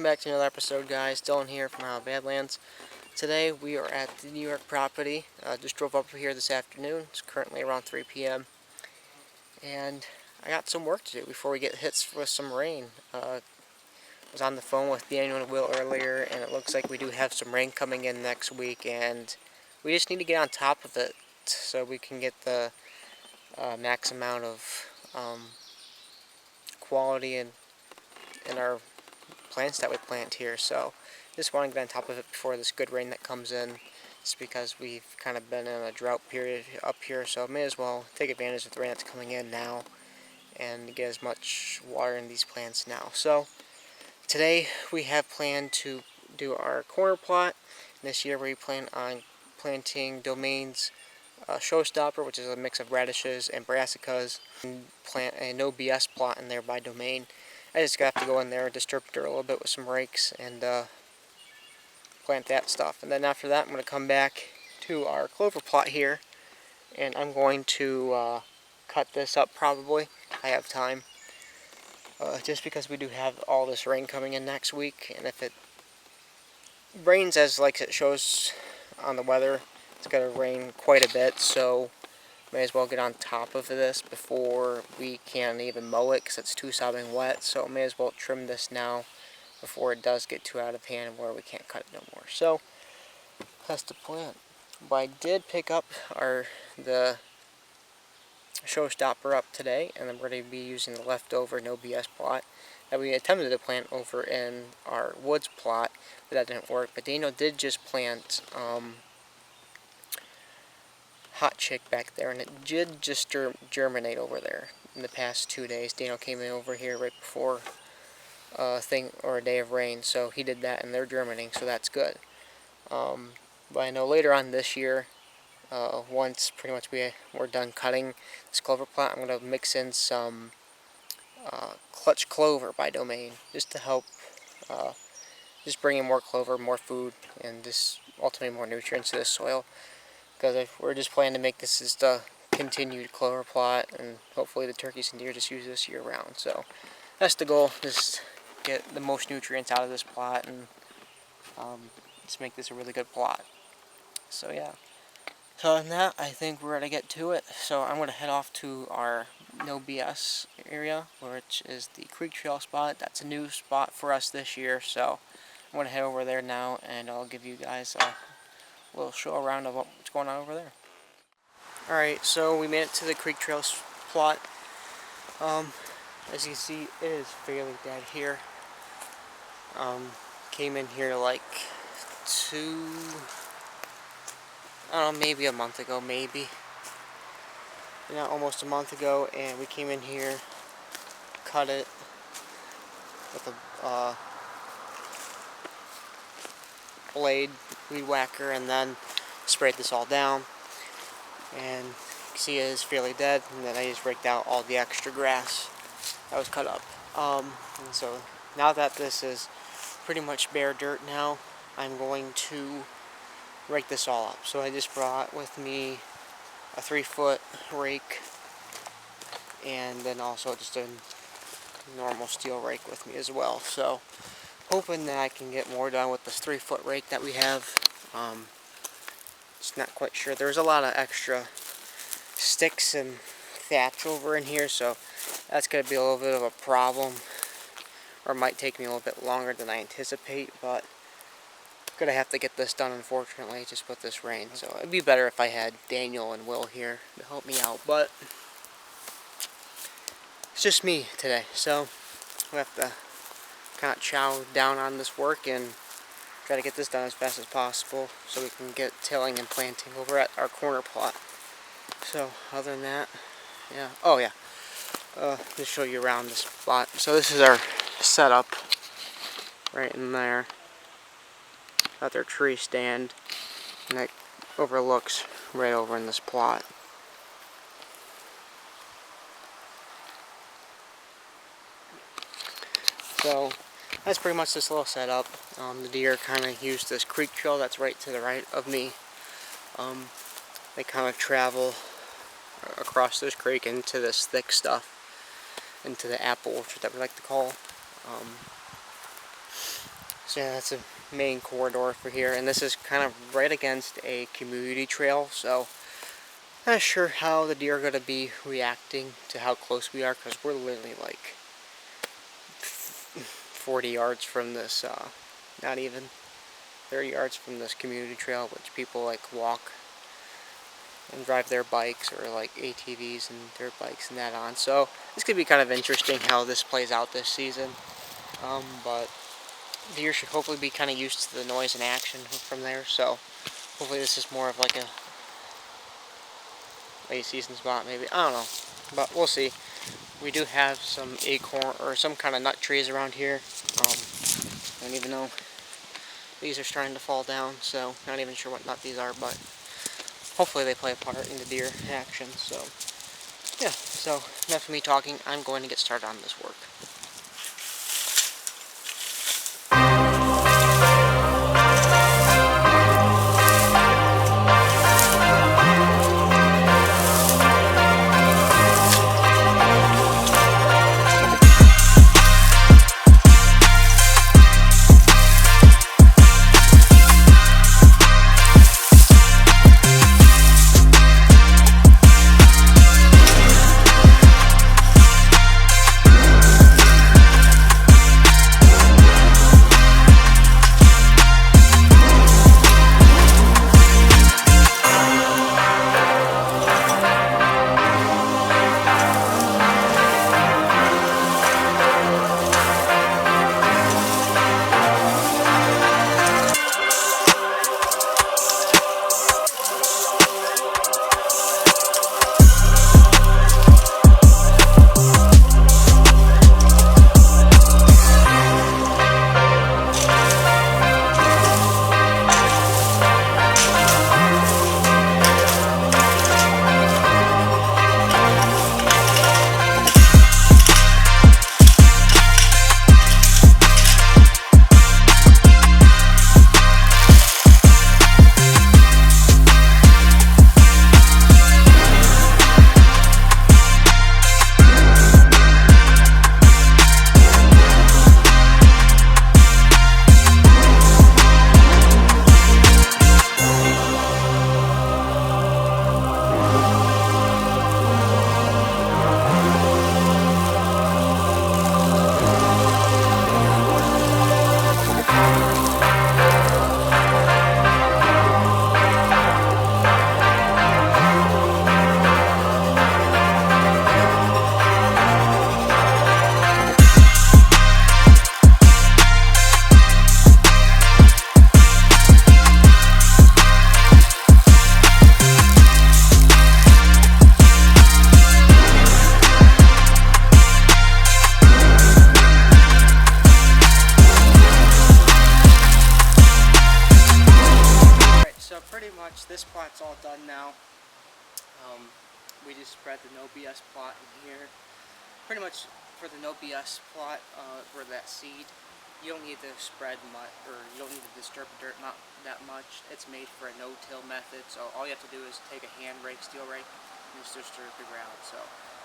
back to another episode, guys. Dylan here from How Badlands. Today we are at the New York property. Just drove up here this afternoon. It's currently around 3 p.m. And I got some work to do before we get hit with some rain. I was on the phone with Daniel and Will earlier, and it looks like we do have some rain coming in next week, and we just need to get on top of it so we can get the max amount of quality in our plants that we plant here. So just want to get on top of it before this good rain that comes in, just because we've kind of been in a drought period up here, so may as well take advantage of the rain that's coming in now and get as much water in these plants now. So today we have planned to do our corner plot. This year we plan on planting Domain's showstopper, which is a mix of radishes and brassicas, and plant a no BS plot in there by Domain. I just have to go in there, disturb it a little bit with some rakes, and plant that stuff. And then after that, I'm going to come back to our clover plot here, and I'm going to cut this up probably. I have time, just because we do have all this rain coming in next week, and if it rains as like it shows on the weather, it's going to rain quite a bit, so may as well get on top of this before we can even mow it, because it's too sopping wet. So may as well trim this now before it does get too out of hand where we can't cut it no more. So that's the plan. But I did pick up the showstopper up today, and I'm going to be using the leftover no BS plot that we attempted to plant over in our woods plot, but that didn't work. But Daniel did just plant hot chick back there, and it did just germinate over there in the past 2 days. Daniel came in over here right before a day of rain, so he did that, and they're germinating, so that's good. But I know later on this year, once pretty much we're done cutting this clover plot, I'm going to mix in some clutch clover by Domain, just to help just bring in more clover, more food, and just ultimately more nutrients to the soil. Because if we're just planning to make this as the continued clover plot, and hopefully the turkeys and deer just use this year round. So that's the goal, just get the most nutrients out of this plot, and just make this a really good plot. So yeah. So other than that, I think we're gonna get to it. So I'm gonna head off to our no BS area, which is the creek trail spot. That's a new spot for us this year. So I'm gonna head over there now, and I'll give you guys a little show around of what's going on over there. Alright, so we made it to the creek trail plot. As you see, it is fairly dead here. Came in here like I don't know, maybe a month ago, almost a month ago, and we came in here, cut it with a blade, weed whacker, and then sprayed this all down. And you can see it is fairly dead, and then I just raked out all the extra grass that was cut up. And so now that this is pretty much bare dirt now, I'm going to rake this all up. So I just brought with me a 3-foot rake, and then also just a normal steel rake with me as well. So hoping that I can get more done with this 3-foot rake that we have. Just not quite sure. There's a lot of extra sticks and thatch over in here, so that's going to be a little bit of a problem, or it might take me a little bit longer than I anticipate, but I'm going to have to get this done, unfortunately, just with this rain. So it'd be better if I had Daniel and Will here to help me out, but it's just me today, so we have to kind of chow down on this work and try to get this done as fast as possible so we can get tilling and planting over at our corner plot. So other than that, yeah. Oh yeah, just show you around this plot. So this is our setup right in there. Got their tree stand, and it overlooks right over in this plot. So that's pretty much this little setup. The deer kind of use this creek trail that's right to the right of me. They kind of travel across this creek into this thick stuff, into the apple orchard that we like to call. So yeah, that's a main corridor for here, and this is kind of right against a community trail, so not sure how the deer are going to be reacting to how close we are, because we're literally like 40 yards from this, not even 30 yards from this community trail, which people like walk and drive their bikes, or like ATVs and dirt bikes and that on. So this could be kind of interesting how this plays out this season. But deer should hopefully be kind of used to the noise and action from there. So hopefully this is more of like a late season spot, maybe. I don't know, but we'll see. We do have some acorn or some kind of nut trees around here. I don't even know. These are starting to fall down, so not even sure what nut these are, but hopefully they play a part in the deer action. So yeah, so enough of me talking. I'm going to get started on this work. This plot's all done now. We just spread the no BS plot in here. Pretty much for the no BS plot, for that seed, you don't need to spread much, or you don't need to disturb the dirt not that much. It's made for a no-till method, so all you have to do is take a hand rake, steel rake, and just disturb the ground. So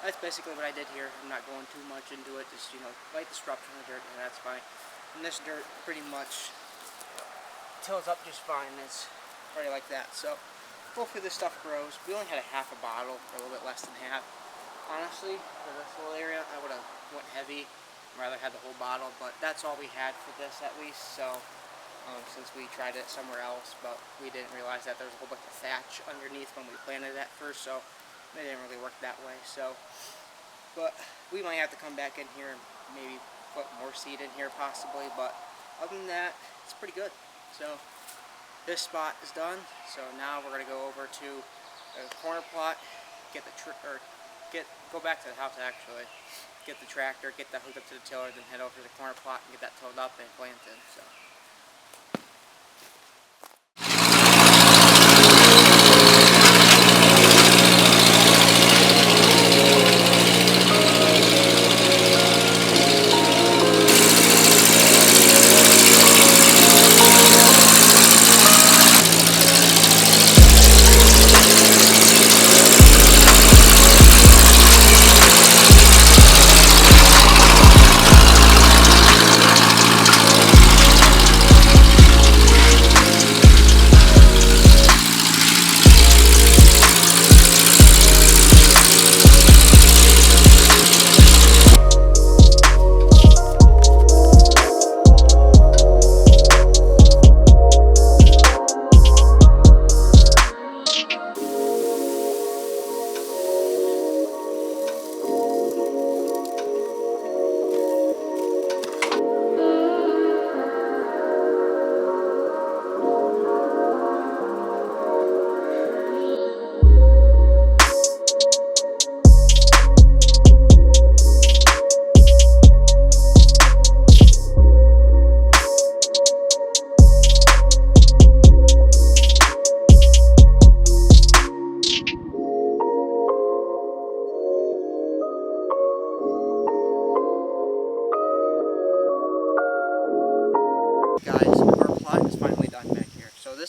that's basically what I did here. I'm not going too much into it, just, you know, light disruption of the dirt, and that's fine. And this dirt pretty much tills up just fine. It's already like that. So hopefully this stuff grows. We only had a half a bottle, or a little bit less than half. Honestly, for this little area, I would have went heavy, rather had the whole bottle, but that's all we had for this at least. So since we tried it somewhere else, but we didn't realize that there was a whole bunch of thatch underneath when we planted it at first, so it didn't really work that way. So, but we might have to come back in here and maybe put more seed in here possibly, but other than that, it's pretty good. So this spot is done, so now we're going to go over to a corner plot, get the go back to the house actually, get the tractor, get that hooked up to the tiller, then head over to the corner plot and get that tilled up and planted. So.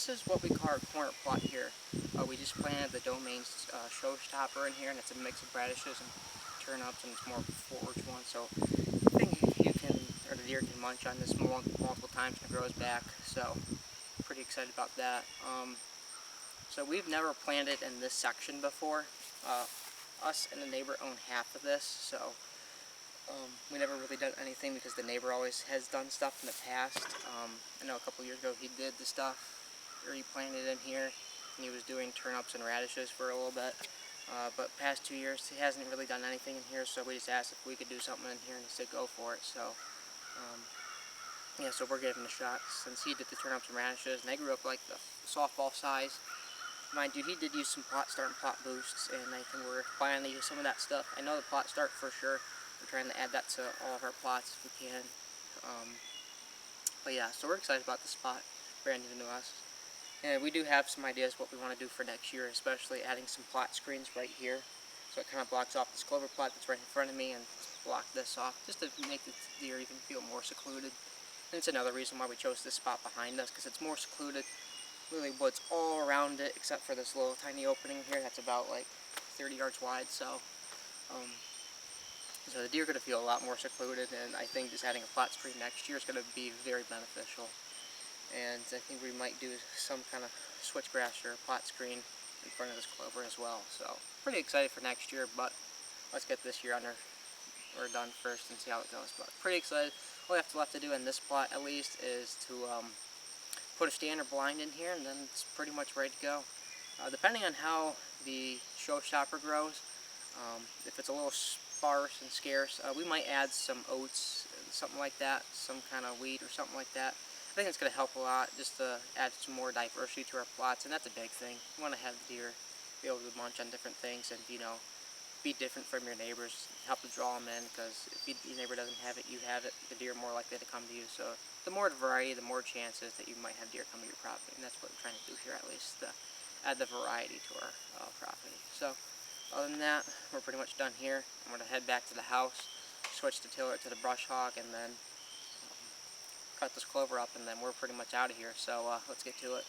this is what we call our corner plot here. We just planted the domain showstopper in here, and it's a mix of radishes and turnips, and it's more of a forage one. So I think you can, or the deer can munch on this multiple times and it grows back. So pretty excited about that. So we've never planted in this section before. Us and the neighbor own half of this, so we never really done anything because the neighbor always has done stuff in the past. I know a couple years ago he did the stuff, or he planted in here, and he was doing turnips and radishes for a little bit. But past 2 years he hasn't really done anything in here, so we just asked if we could do something in here, and he said go for it. So yeah, so we're giving it a shot since he did the turnips and radishes, and they grew up like the softball size. Mind you, he did use some start and plot boosts, and I think we're planning to use some of that stuff. I know the plot start for sure. We're trying to add that to all of our plots if we can. But yeah, so we're excited about the spot, brand new to us. And we do have some ideas what we want to do for next year, especially adding some plot screens right here. So it kind of blocks off this clover plot that's right in front of me and block this off, just to make the deer even feel more secluded. And it's another reason why we chose this spot behind us, because it's more secluded. Really woods all around it except for this little tiny opening here that's about like 30 yards wide, so the deer are going to feel a lot more secluded, and I think just adding a plot screen next year is going to be very beneficial. And I think we might do some kind of switchgrass or plot screen in front of this clover as well, so pretty excited for next year, but let's get this year under or done first and see how it goes. But pretty excited. All we have left to do in this plot at least is to put a stand or blind in here, and then it's pretty much ready to go. Depending on how the showstopper grows, if it's a little sparse and scarce, we might add some oats, something like that, some kind of wheat or something like that. I think it's going to help a lot just to add some more diversity to our plots, and that's a big thing. You want to have the deer be able to munch on different things and, you know, be different from your neighbors, help to draw them in, because if your neighbor doesn't have it, you have it, the deer are more likely to come to you. So the more variety, the more chances that you might have deer come to your property, and that's what we're trying to do here, at least, to add the variety to our property. So other than that, we're pretty much done here. I'm going to head back to the house, switch the tiller to the brush hog, and then cut this clover up, and then we're pretty much out of here. So let's get to it.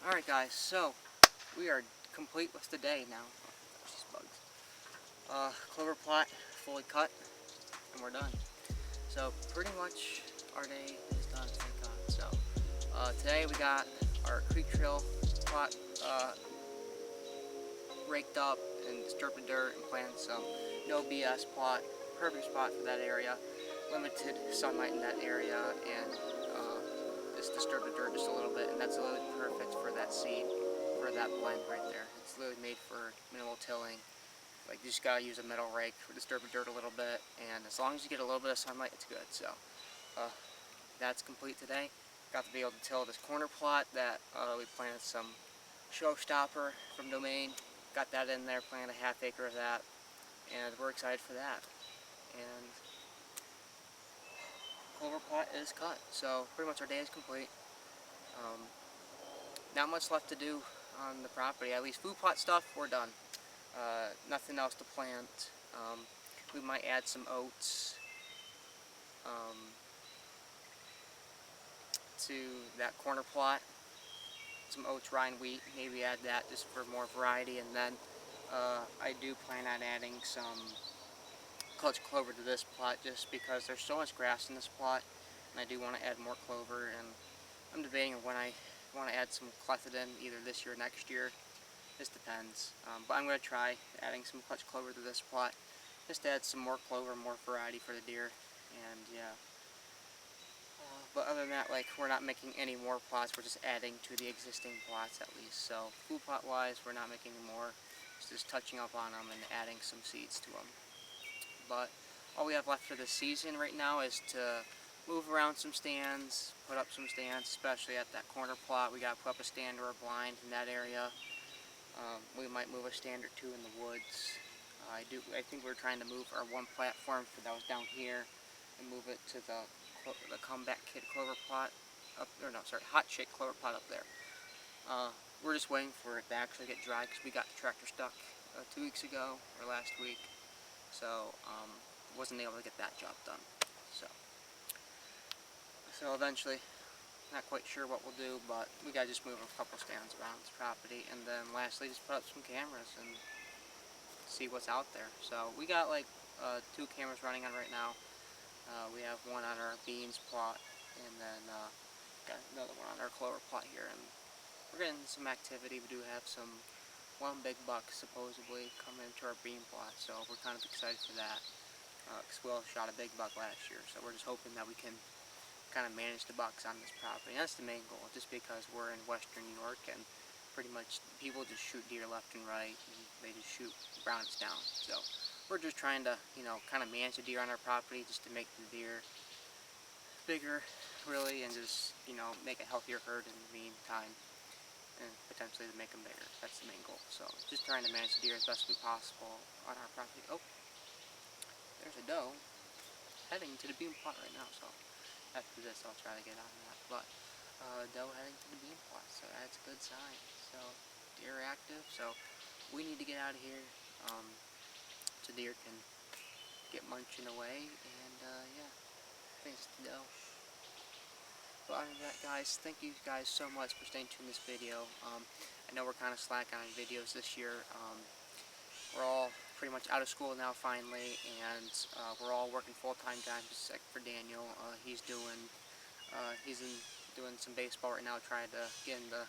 Alright guys, so we are complete with the day now. These bugs. Clover plot fully cut, and we're done. So pretty much our day is done, thank God. So today we got our creek trail plot raked up and disturbed the dirt and planted some no BS plot. Perfect spot for that area. Limited sunlight in that area, and just disturb the dirt just a little bit, and that's literally perfect for that seed, for that blend right there. It's literally made for minimal tilling. Like, you just gotta use a metal rake to disturb the dirt a little bit, and as long as you get a little bit of sunlight, it's good. So that's complete today. Got to be able to till this corner plot that we planted some showstopper from Domain. Got that in there, planted a half acre of that, and we're excited for that. And clover plot is cut, so pretty much our day is complete. Not much left to do on the property, at least food plot stuff, we're done. Nothing else to plant. We might add some oats to that corner plot, some oats, rye, and wheat, maybe add that just for more variety, and then I do plan on adding some clutch clover to this plot just because there's so much grass in this plot, and I do want to add more clover, and I'm debating when I want to add some clethodim either this year or next year. This depends. But I'm going to try adding some clutch clover to this plot, just to add some more clover, more variety for the deer, and yeah. But other than that, like, we're not making any more plots, we're just adding to the existing plots at least. So food plot wise, we're not making any more, just touching up on them and adding some seeds to them. But all we have left for this season right now is to move around some stands, put up some stands, especially at that corner plot. We got to put up a stand or a blind in that area. We might move a stand or two in the woods. I think we're trying to move our one platform that was down here and move it to the Combat Kid clover plot up, or no, sorry, Hot Shake clover plot up there. We're just waiting for it to actually get dry because we got the tractor stuck 2 weeks ago or last week, so wasn't able to get that job done. So eventually, not quite sure what we'll do, but we gotta just move a couple stands around this property, and then lastly, just put up some cameras and see what's out there. So we got like 2 cameras running on right now. We have one on our beans plot, and then got another one on our clover plot here, and we're getting some activity. We do have one big buck supposedly coming into our bean plot, so we're kind of excited for that, because we all shot a big buck last year, so we're just hoping that we can kind of manage the bucks on this property. And that's the main goal, just because we're in western New York and pretty much people just shoot deer left and right, and they just shoot browns down. So we're just trying to, kind of manage the deer on our property, just to make the deer bigger, really, and just, make a healthier herd in the meantime, and potentially to make them bigger. That's the main goal. So just trying to manage the deer as best as possible on our property. Oh, there's a doe heading to the bean plot right now, so after this I'll try to get on that. But doe heading to the bean plot, so that's a good sign. So deer are active, so we need to get out of here so deer can get munching away, and yeah, I think it's the doe. But other than that, guys, thank you guys so much for staying tuned in this video. I know we're kind of slack on videos this year. We're all pretty much out of school now finally, and we're all working full-time jobs except for Daniel. He's doing some baseball right now, trying to get in the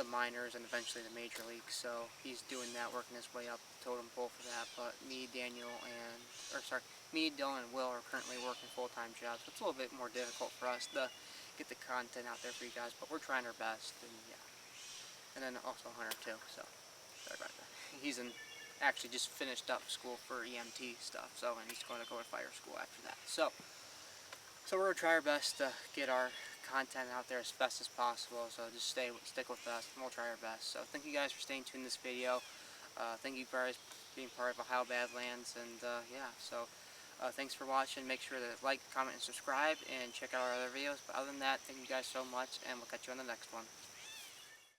minors and eventually the major leagues. So he's doing that, working his way up the totem pole for that. But me, Dylan, and Will are currently working full-time jobs. So it's a little bit more difficult for us to get the content out there for you guys, but we're trying our best, and yeah. And then also Hunter too, so sorry about that. He's actually just finished up school for EMT stuff, so, and he's going to go to fire school after that. So we're going to try our best to get our content out there as best as possible, so just stick with us, and we'll try our best. So thank you guys for staying tuned in this video. Thank you for being part of Ohio Badlands, and yeah, so thanks for watching. Make sure to like, comment, and subscribe, and check out our other videos. But other than that, thank you guys so much, and we'll catch you on the next one.